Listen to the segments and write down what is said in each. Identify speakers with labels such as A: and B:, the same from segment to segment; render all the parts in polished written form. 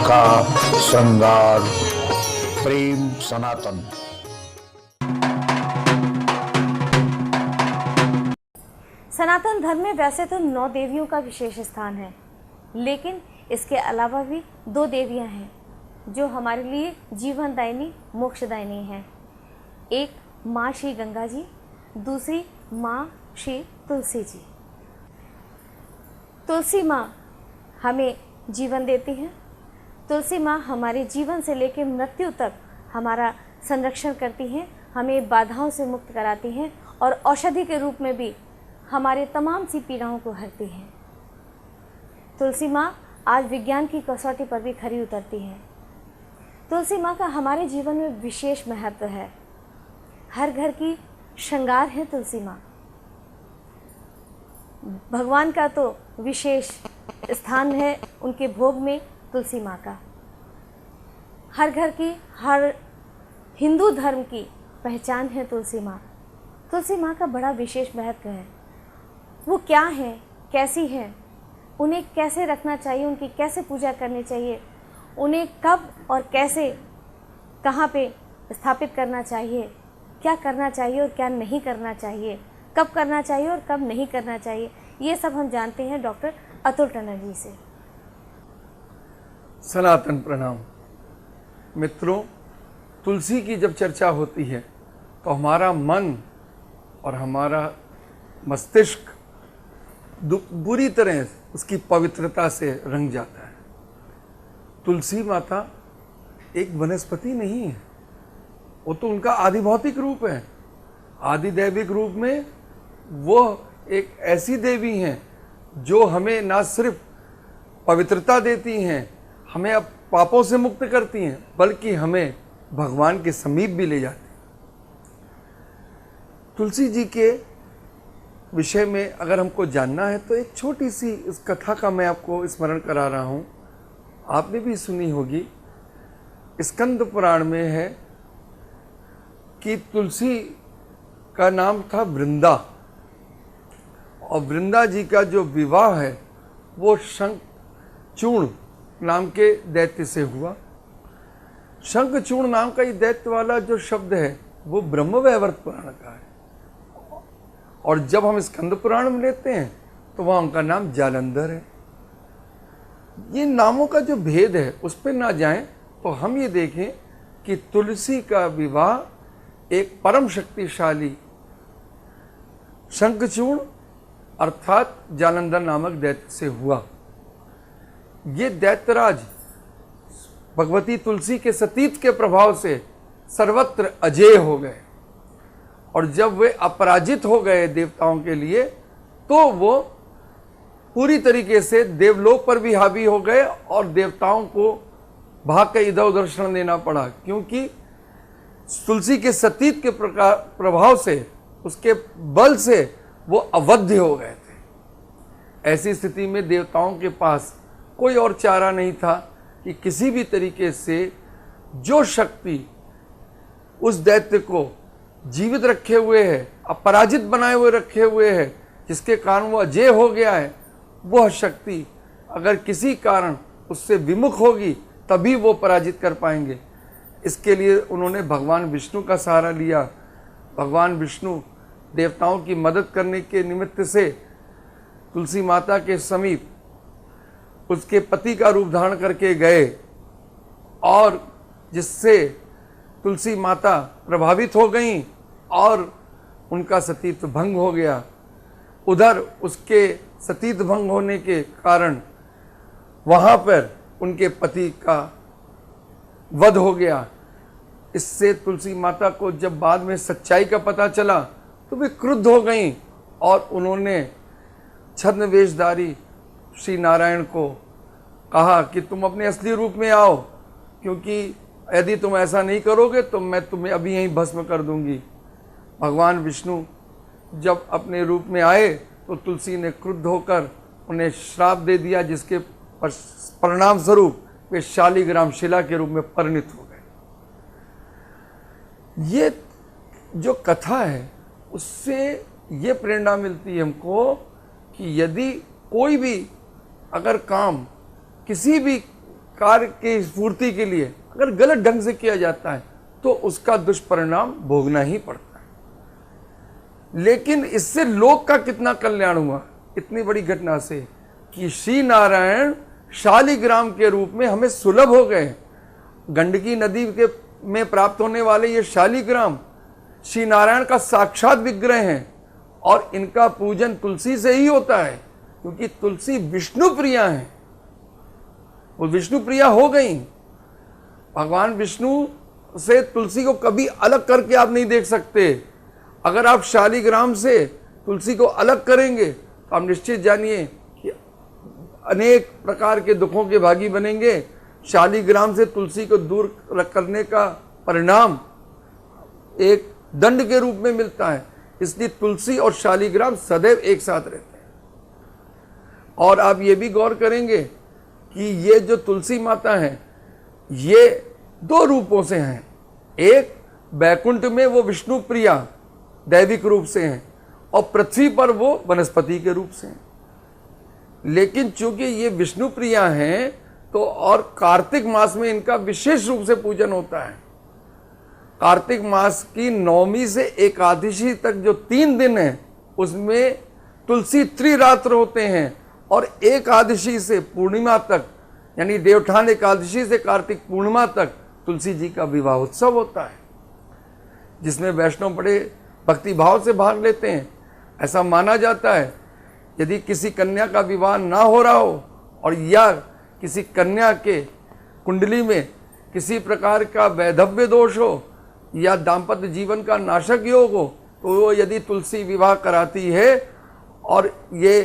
A: कथा श्रृंगार प्रेम सनातन।
B: सनातन धर्म में वैसे तो 9 देवियों का विशेष स्थान है, लेकिन इसके अलावा भी 2 देवियां हैं जो हमारे लिए जीवनदायिनी मोक्षदायिनी हैं। एक माँ श्री गंगा जी, दूसरी माँ श्री तुलसी जी। तुलसी माँ हमें जीवन देती हैं। तुलसी माँ हमारे जीवन से लेकर मृत्यु तक हमारा संरक्षण करती हैं, हमें बाधाओं से मुक्त कराती हैं और औषधि के रूप में भी हमारे तमाम सी पीड़ाओं को हरती हैं। तुलसी माँ आज विज्ञान की कसौटी पर भी खरी उतरती हैं। तुलसी माँ का हमारे जीवन में विशेष महत्व है। हर घर की श्रृंगार है तुलसी माँ। भगवान का तो विशेष स्थान है उनके भोग में तुलसी माँ का। हर घर की, हर हिंदू धर्म की पहचान है तुलसी माँ। तुलसी माँ का बड़ा विशेष महत्व है। वो क्या है, कैसी है, उन्हें कैसे रखना चाहिए, उनकी कैसे पूजा करनी चाहिए, उन्हें कब और कैसे कहाँ पे स्थापित करना चाहिए, क्या करना चाहिए और क्या नहीं करना चाहिए, कब करना चाहिए और कब नहीं करना चाहिए, ये सब हम जानते हैं डॉक्टर अतुल टंडन जी से।
C: सनातन प्रणाम। मित्रों, तुलसी की जब चर्चा होती है तो हमारा मन और हमारा मस्तिष्क बुरी तरह उसकी पवित्रता से रंग जाता है। तुलसी माता एक वनस्पति नहीं है, वो तो उनका आदि भौतिक रूप है। आदि दैविक रूप में वो एक ऐसी देवी हैं जो हमें ना सिर्फ पवित्रता देती हैं, हमें अब पापों से मुक्त करती हैं, बल्कि हमें भगवान के समीप भी ले जाती हैं। तुलसी जी के विषय में अगर हमको जानना है तो एक छोटी सी इस कथा का मैं आपको स्मरण करा रहा हूँ। आपने भी सुनी होगी। स्कंद पुराण में है कि तुलसी का नाम था वृंदा, और वृंदा जी का जो विवाह है वो शंखचूर्ण नाम के दैत्य से हुआ। शंखचूर्ण नाम का ये दैत्य वाला जो शब्द है वो ब्रह्मवैवर्त पुराण का है, और जब हम स्कंद पुराण में लेते हैं तो वहाँ उनका नाम जालंधर है। ये नामों का जो भेद है उस पर ना जाएं तो हम ये देखें कि तुलसी का विवाह एक परम शक्तिशाली शंखचूर्ण अर्थात जालंधर नामक दैत्य से हुआ। ये दैत्यराज भगवती तुलसी के सतीत्व के प्रभाव से सर्वत्र अजेय हो गए, और जब वे अपराजित हो गए देवताओं के लिए तो वो पूरी तरीके से देवलोक पर भी हावी हो गए और देवताओं को भाग के इधर उधर शरण देना पड़ा, क्योंकि तुलसी के सतीत्व के प्रभाव से, उसके बल से वो अवध्य हो गए थे। ऐसी स्थिति में देवताओं के पास कोई और चारा नहीं था कि किसी भी तरीके से जो शक्ति उस दैत्य को जीवित रखे हुए है, अपराजित बनाए हुए रखे हुए है, जिसके कारण वो अजेय हो गया है, वह शक्ति अगर किसी कारण उससे विमुख होगी तभी वो पराजित कर पाएंगे। इसके लिए उन्होंने भगवान विष्णु का सहारा लिया। भगवान विष्णु देवताओं की मदद करने के निमित्त से तुलसी माता के समीप उसके पति का रूप धारण करके गए, और जिससे तुलसी माता प्रभावित हो गईं और उनका सतीत्व भंग हो गया। उधर उसके सतीत्व भंग होने के कारण वहाँ पर उनके पति का वध हो गया। इससे तुलसी माता को जब बाद में सच्चाई का पता चला तो वे क्रुद्ध हो गईं और उन्होंने छद्म वेशधारी श्री नारायण को कहा कि तुम अपने असली रूप में आओ, क्योंकि यदि तुम ऐसा नहीं करोगे तो मैं तुम्हें अभी यहीं भस्म कर दूंगी। भगवान विष्णु जब अपने रूप में आए तो तुलसी ने क्रुद्ध होकर उन्हें श्राप दे दिया, जिसके परिणाम स्वरूप वे शालिग्राम शिला के रूप में परिणित हो गए। ये जो कथा है उससे ये प्रेरणा मिलती है हमको कि यदि कोई भी अगर काम किसी भी कार्य की स्फूर्ति के लिए अगर गलत ढंग से किया जाता है तो उसका दुष्परिणाम भोगना ही पड़ता है। लेकिन इससे लोक का कितना कल्याण हुआ इतनी बड़ी घटना से कि श्री नारायण शालिग्राम के रूप में हमें सुलभ हो गए। गंडकी नदी के में प्राप्त होने वाले ये शालिग्राम श्री नारायण का साक्षात विग्रह हैं और इनका पूजन तुलसी से ही होता है, क्योंकि तुलसी विष्णु प्रिया है। वो विष्णु प्रिया हो गई। भगवान विष्णु से तुलसी को कभी अलग करके आप नहीं देख सकते। अगर आप शालिग्राम से तुलसी को अलग करेंगे तो आप निश्चित जानिए कि अनेक प्रकार के दुखों के भागी बनेंगे। शालिग्राम से तुलसी को दूर करने का परिणाम एक दंड के रूप में मिलता है। इसलिए तुलसी और शालिग्राम सदैव एक साथ रहते हैं। और आप ये भी गौर करेंगे कि ये जो तुलसी माता है ये दो रूपों से हैं। एक बैकुंठ में वो विष्णु प्रिया दैविक रूप से हैं और पृथ्वी पर वो वनस्पति के रूप से हैं। लेकिन चूंकि ये विष्णु प्रिया हैं तो और कार्तिक मास में इनका विशेष रूप से पूजन होता है। कार्तिक मास की नवमी से एकादशी तक जो 3 दिन है उसमें तुलसी त्रिरात्र होते हैं और एकादशी से पूर्णिमा तक यानी देवठान एकादशी से कार्तिक पूर्णिमा तक तुलसी जी का विवाह उत्सव होता है, जिसमें वैष्णव बड़े भक्ति भाव से भाग लेते हैं। ऐसा माना जाता है यदि किसी कन्या का विवाह ना हो रहा हो और या किसी कन्या के कुंडली में किसी प्रकार का वैधव्य दोष हो या दाम्पत्य जीवन का नाशक योग हो तो वो यदि तुलसी विवाह कराती है और ये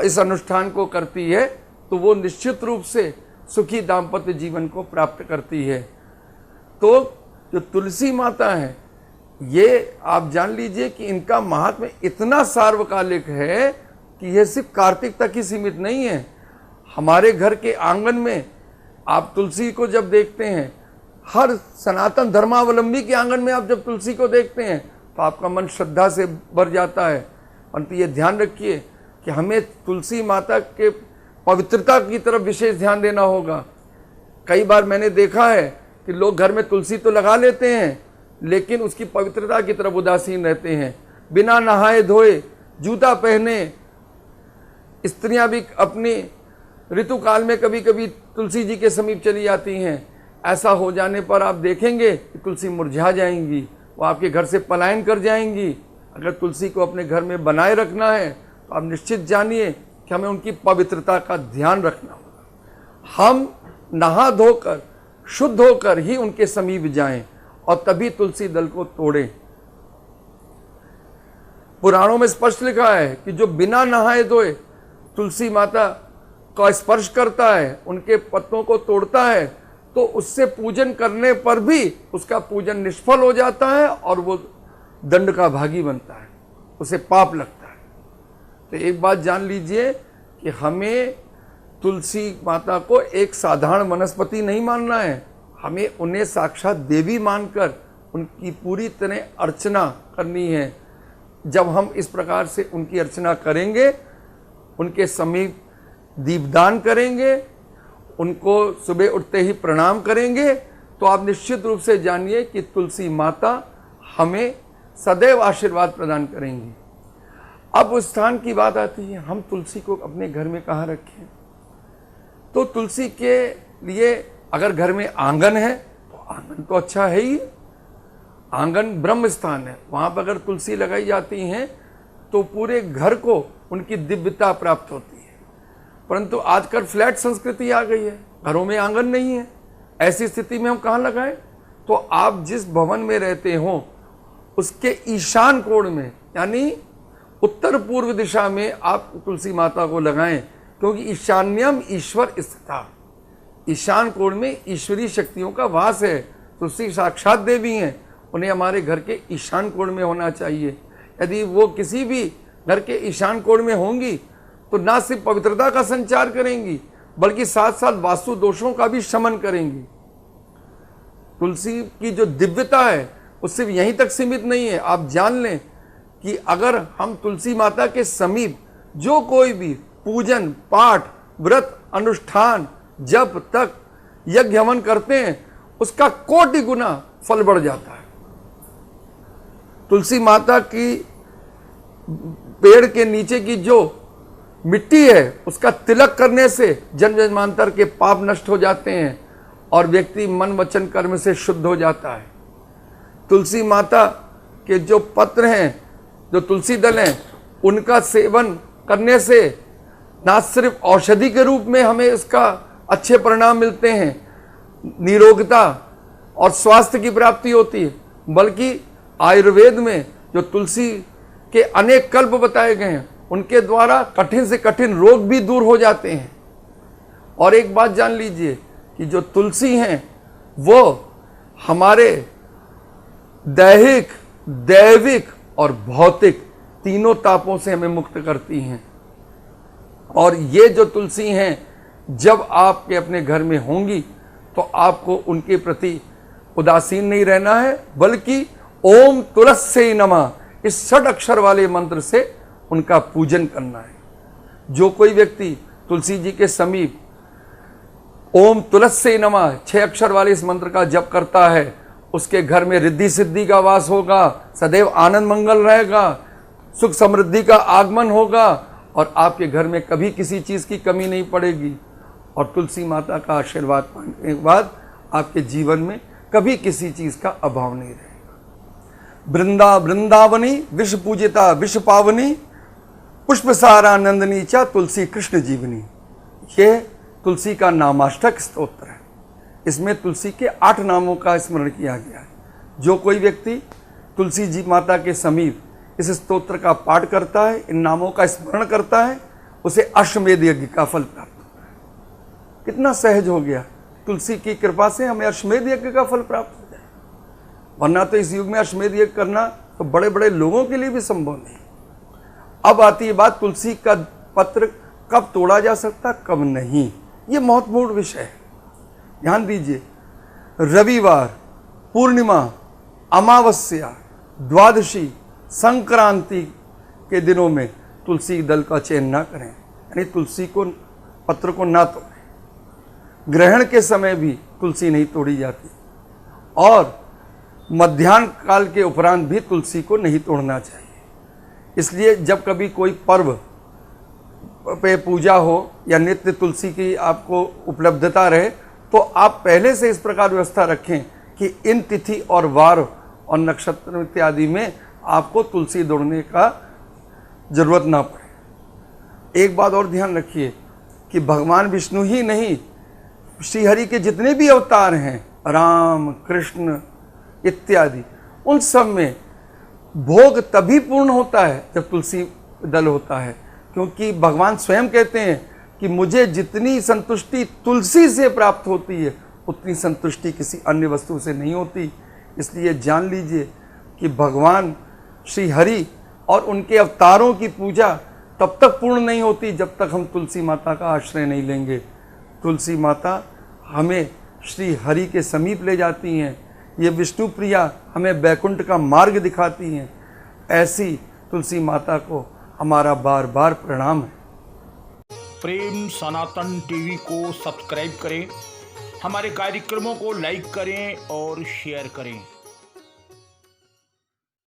C: इस अनुष्ठान को करती है तो वो निश्चित रूप से सुखी दाम्पत्य जीवन को प्राप्त करती है। तो जो तुलसी माता है ये आप जान लीजिए कि इनका महात्म्य इतना सार्वकालिक है कि यह सिर्फ कार्तिक तक ही सीमित नहीं है। हमारे घर के आंगन में आप तुलसी को जब देखते हैं, हर सनातन धर्मावलंबी के आंगन में आप जब तुलसी को देखते हैं तो आपका मन श्रद्धा से भर जाता है। परंतु ये ध्यान रखिए कि हमें तुलसी माता के पवित्रता की तरफ विशेष ध्यान देना होगा। कई बार मैंने देखा है कि लोग घर में तुलसी तो लगा लेते हैं लेकिन उसकी पवित्रता की तरफ उदासीन रहते हैं। बिना नहाए धोए जूता पहने स्त्रियां भी अपनी ऋतुकाल में कभी कभी तुलसी जी के समीप चली जाती हैं। ऐसा हो जाने पर आप देखेंगे कि तुलसी मुरझा जाएंगी, वो आपके घर से पलायन कर जाएंगी। अगर तुलसी को अपने घर में बनाए रखना है तो आप निश्चित जानिए कि हमें उनकी पवित्रता का ध्यान रखना होगा। हम नहा धोकर शुद्ध होकर ही उनके समीप जाएं और तभी तुलसी दल को तोड़ें। पुराणों में स्पष्ट लिखा है कि जो बिना नहाए धोए तुलसी माता का स्पर्श करता है, उनके पत्तों को तोड़ता है, तो उससे पूजन करने पर भी उसका पूजन निष्फल हो जाता है और वो दंड का भागी बनता है, उसे पाप लगता है। तो एक बात जान लीजिए कि हमें तुलसी माता को एक साधारण वनस्पति नहीं मानना है, हमें उन्हें साक्षात देवी मानकर उनकी पूरी तरह अर्चना करनी है। जब हम इस प्रकार से उनकी अर्चना करेंगे, उनके समीप दीपदान करेंगे, उनको सुबह उठते ही प्रणाम करेंगे, तो आप निश्चित रूप से जानिए कि तुलसी माता हमें सदैव आशीर्वाद प्रदान करेंगी। अब उस स्थान की बात आती है, हम तुलसी को अपने घर में कहाँ रखें? तो तुलसी के लिए अगर घर में आंगन है तो आंगन तो अच्छा है ही। आंगन ब्रह्म स्थान है, वहाँ पर अगर तुलसी लगाई जाती हैं तो पूरे घर को उनकी दिव्यता प्राप्त होती है। परंतु आजकल फ्लैट संस्कृति आ गई है, घरों में आंगन नहीं है। ऐसी स्थिति में हम कहाँ लगाएं? तो आप जिस भवन में रहते हो उसके ईशान कोण में यानी उत्तर पूर्व दिशा में आप तुलसी माता को लगाएं, क्योंकि ईशान्यम ईश्वर स्थिता, ईशान कोण में ईश्वरीय शक्तियों का वास है। तुलसी साक्षात देवी हैं, उन्हें हमारे घर के ईशान कोण में होना चाहिए। यदि वो किसी भी घर के ईशान कोण में होंगी तो ना सिर्फ पवित्रता का संचार करेंगी बल्कि साथ साथ वास्तु दोषों का भी शमन करेंगी। तुलसी की जो दिव्यता है वो सिर्फ यहीं तक सीमित नहीं है। आप जान लें कि अगर हम तुलसी माता के समीप जो कोई भी पूजन पाठ व्रत अनुष्ठान जब तक यज्ञ हवन करते हैं उसका कोटि गुना फल बढ़ जाता है। तुलसी माता की पेड़ के नीचे की जो मिट्टी है उसका तिलक करने से जन्म जन्मांतर के पाप नष्ट हो जाते हैं और व्यक्ति मन वचन कर्म से शुद्ध हो जाता है। तुलसी माता के जो पत्र हैं, जो तुलसी दल हैं, उनका सेवन करने से ना सिर्फ औषधि के रूप में हमें इसका अच्छे परिणाम मिलते हैं, निरोगता और स्वास्थ्य की प्राप्ति होती है, बल्कि आयुर्वेद में जो तुलसी के अनेक कल्प बताए गए हैं उनके द्वारा कठिन से कठिन रोग भी दूर हो जाते हैं। और एक बात जान लीजिए कि जो तुलसी हैं वो हमारे दैहिक, दैविक और भौतिक तीनों तापों से हमें मुक्त करती हैं। और ये जो तुलसी हैं जब आपके अपने घर में होंगी तो आपको उनके प्रति उदासीन नहीं रहना है, बल्कि ओम तुलस्यै नमः इस 6 अक्षर वाले मंत्र से उनका पूजन करना है। जो कोई व्यक्ति तुलसी जी के समीप ओम तुलस्यै नमः 6 अक्षर वाले इस मंत्र का जप करता है उसके घर में रिद्धि सिद्धि का वास होगा, सदैव आनंद मंगल रहेगा, सुख समृद्धि का आगमन होगा और आपके घर में कभी किसी चीज़ की कमी नहीं पड़ेगी। और तुलसी माता का आशीर्वाद पाने के बाद आपके जीवन में कभी किसी चीज़ का अभाव नहीं रहेगा। वृंदावनी विश्व पूजिता विश्व पावनी पुष्पसारा नंदनी चा तुलसी कृष्ण जीवनी। ये तुलसी का नामाष्टक स्तोत्र है। इसमें तुलसी के 8 नामों का स्मरण किया गया है। जो कोई व्यक्ति तुलसी जी माता के समीप इस स्तोत्र का पाठ करता है, इन नामों का स्मरण करता है, उसे अश्वमेध यज्ञ का फल प्राप्त होता है। कितना सहज हो गया, तुलसी की कृपा से हमें अश्वमेध यज्ञ का फल प्राप्त हो जाए। वरना तो इस युग में अश्वमेध यज्ञ करना तो बड़े बड़े लोगों के लिए भी संभव नहीं। अब आती है बात तुलसी का पत्र कब तोड़ा जा सकता, कब नहीं। ये महत्वपूर्ण विषय है, ध्यान दीजिए। रविवार, पूर्णिमा, अमावस्या, द्वादशी, संक्रांति के दिनों में तुलसी दल का चयन ना करें, यानी तुलसी को पत्र को ना तोड़ें। ग्रहण के समय भी तुलसी नहीं तोड़ी जाती और मध्याह्न काल के उपरांत भी तुलसी को नहीं तोड़ना चाहिए। इसलिए जब कभी कोई पर्व पे पूजा हो या नित्य तुलसी की आपको उपलब्धता रहे तो आप पहले से इस प्रकार व्यवस्था रखें कि इन तिथि और वार और नक्षत्र इत्यादि में आपको तुलसी तोड़ने का जरूरत ना पड़े। एक बात और ध्यान रखिए कि भगवान विष्णु ही नहीं, श्रीहरि के जितने भी अवतार हैं, राम, कृष्ण इत्यादि, उन सब में भोग तभी पूर्ण होता है जब तुलसी दल होता है। क्योंकि भगवान स्वयं कहते हैं कि मुझे जितनी संतुष्टि तुलसी से प्राप्त होती है उतनी संतुष्टि किसी अन्य वस्तु से नहीं होती। इसलिए जान लीजिए कि भगवान श्री हरि और उनके अवतारों की पूजा तब तक पूर्ण नहीं होती जब तक हम तुलसी माता का आश्रय नहीं लेंगे। तुलसी माता हमें श्री हरि के समीप ले जाती हैं। ये विष्णु प्रिया हमें वैकुंठ का मार्ग दिखाती हैं। ऐसी तुलसी माता को हमारा बार बार प्रणाम है।
A: प्रेम सनातन टीवी को सब्सक्राइब करें, हमारे कार्यक्रमों को लाइक करें और शेयर करें।